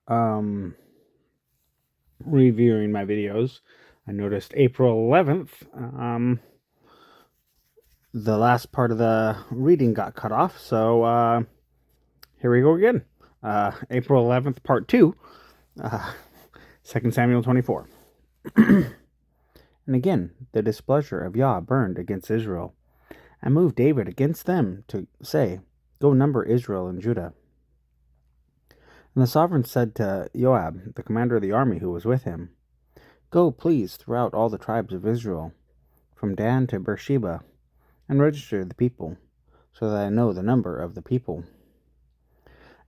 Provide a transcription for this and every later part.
um, reviewing my videos, I noticed April 11th, the last part of the reading got cut off. So here we go again. April 11th, part 2, 2 Samuel 24. And again, the displeasure of Yah burned against Israel, and moved David against them to say, Go number Israel and Judah. And the sovereign said to Joab, the commander of the army who was with him, Go, please, throughout all the tribes of Israel, from Dan to Beersheba, and register the people, so that I know the number of the people.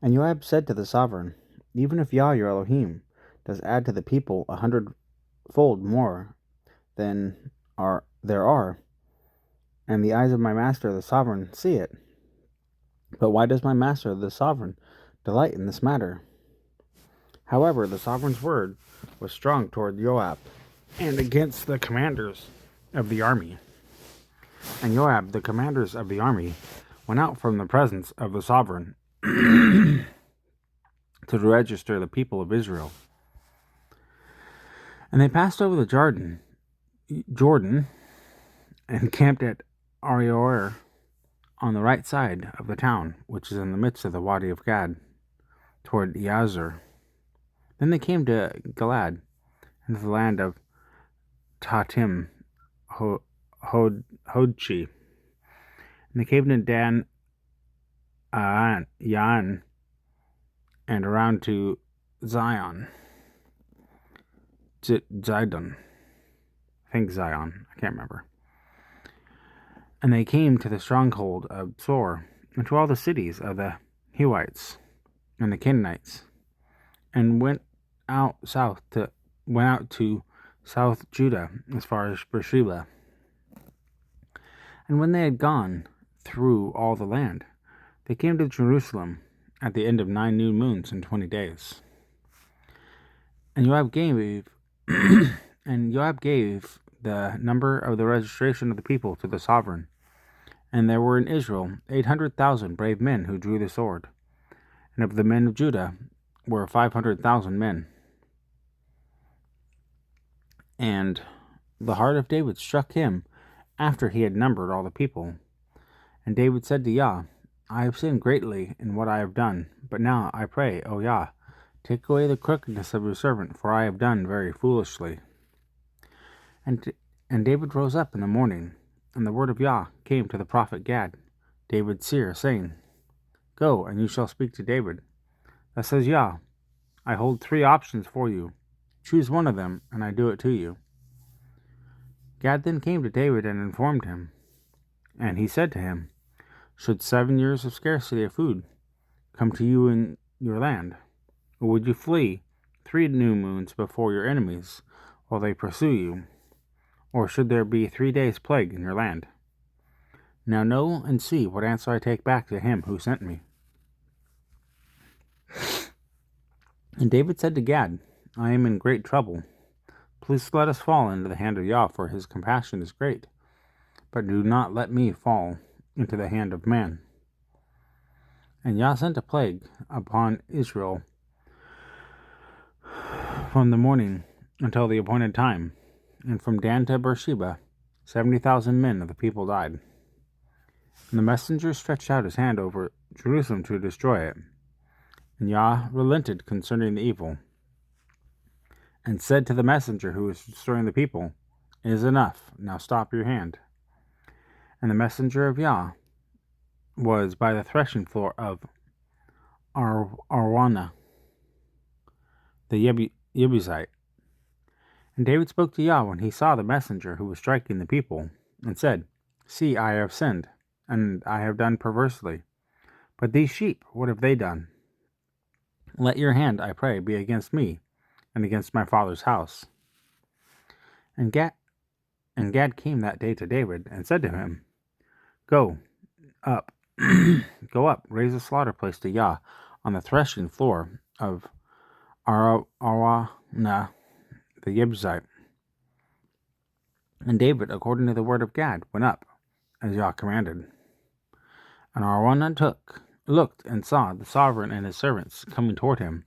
And Joab said to the sovereign, Even if Yah your Elohim does add to the people 100-fold more than there are, and the eyes of my master the sovereign see it, but why does my master the sovereign delight in this matter? However, the sovereign's word was strong toward Joab and against the commanders of the army. And Joab, the commanders of the army, went out from the presence of the sovereign to register the people of Israel. And they passed over the Jordan, and camped at Aroer on the right side of the town, which is in the midst of the Wadi of Gad, toward Yazur. Then they came to Gilad, into the land of Tatim Hodchi. And they came to Dan Yan, and around to Zion. Zidon. I think Zion. I can't remember. And they came to the stronghold of Zor, and to all the cities of the Hivites and the Canaanites, and went out to South Judah as far as Beersheba. And when they had gone through all the land, they came to Jerusalem at the end of 9 new moons and 20 days. And Joab gave the number of the registration of the people to the sovereign. And there were in Israel 800,000 brave men who drew the sword, and of the men of Judah were 500,000 men. And the heart of David struck him after he had numbered all the people. And David said to Yah, I have sinned greatly in what I have done, but now I pray, O Yah, take away the crookedness of your servant, for I have done very foolishly. And David rose up in the morning, and the word of Yah came to the prophet Gad, David's seer, saying, Go, and you shall speak to David. Thus says Yah, I hold 3 options for you. Choose one of them, and I do it to you. Gad then came to David and informed him. And he said to him, Should 7 years of scarcity of food come to you in your land, or would you flee 3 new moons before your enemies while they pursue you? Or should there be 3 days' plague in your land? Now know and see what answer I take back to him who sent me. And David said to Gad, I am in great trouble. Please let us fall into the hand of Yah, for his compassion is great. But do not let me fall into the hand of man. And Yah sent a plague upon Israel from the morning until the appointed time, and from Dan to Beersheba 70,000 men of the people died. And the messenger stretched out his hand over Jerusalem to destroy it. And Yah relented concerning the evil, and said to the messenger who was destroying the people, It is enough, now stop your hand. And the messenger of Yah was by the threshing floor of Araunah, the Jebusite. And David spoke to Yah when he saw the messenger who was striking the people, and said, See, I have sinned, and I have done perversely. But these sheep, what have they done? Let your hand, I pray, be against me, and against my father's house. And Gad came that day to David, and said to him, Go up, raise a slaughter place to Yah on the threshing floor of Araunah the Jebusite. And David, according to the word of Gad, went up, as Yah commanded. And Araunah looked, and saw the sovereign and his servants coming toward him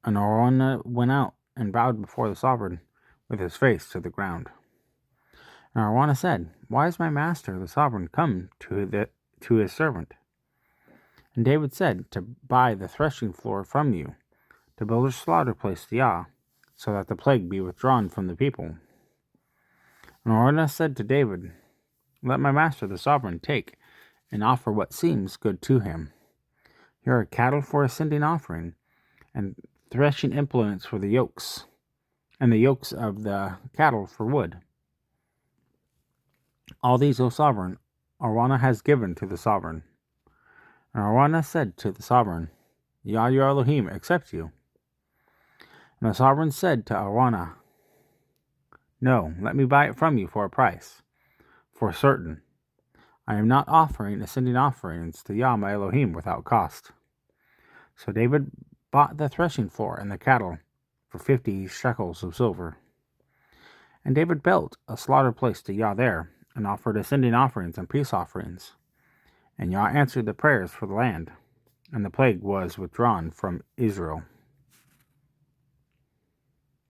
And Araunah went out and bowed before the sovereign with his face to the ground. And Araunah said, Why is my master the sovereign come to his servant? And David said, To buy the threshing floor from you, to build a slaughter place to Yah, so that the plague be withdrawn from the people. And Araunah said to David, Let my master the sovereign take and offer what seems good to him. Here are cattle for a sending offering, and threshing implements for the yokes, and the yokes of the cattle for wood. All these, O sovereign, Araunah has given to the sovereign. And Araunah said to the sovereign, Yah your Elohim accept you. And the sovereign said to Araunah, No, let me buy it from you for a price. For certain, I am not offering ascending offerings to Yah my Elohim without cost. So David bought the threshing floor and the cattle for 50 shekels of silver. And David built a slaughter place to Yah there, and offered ascending offerings and peace offerings. And Yah answered the prayers for the land, and the plague was withdrawn from Israel.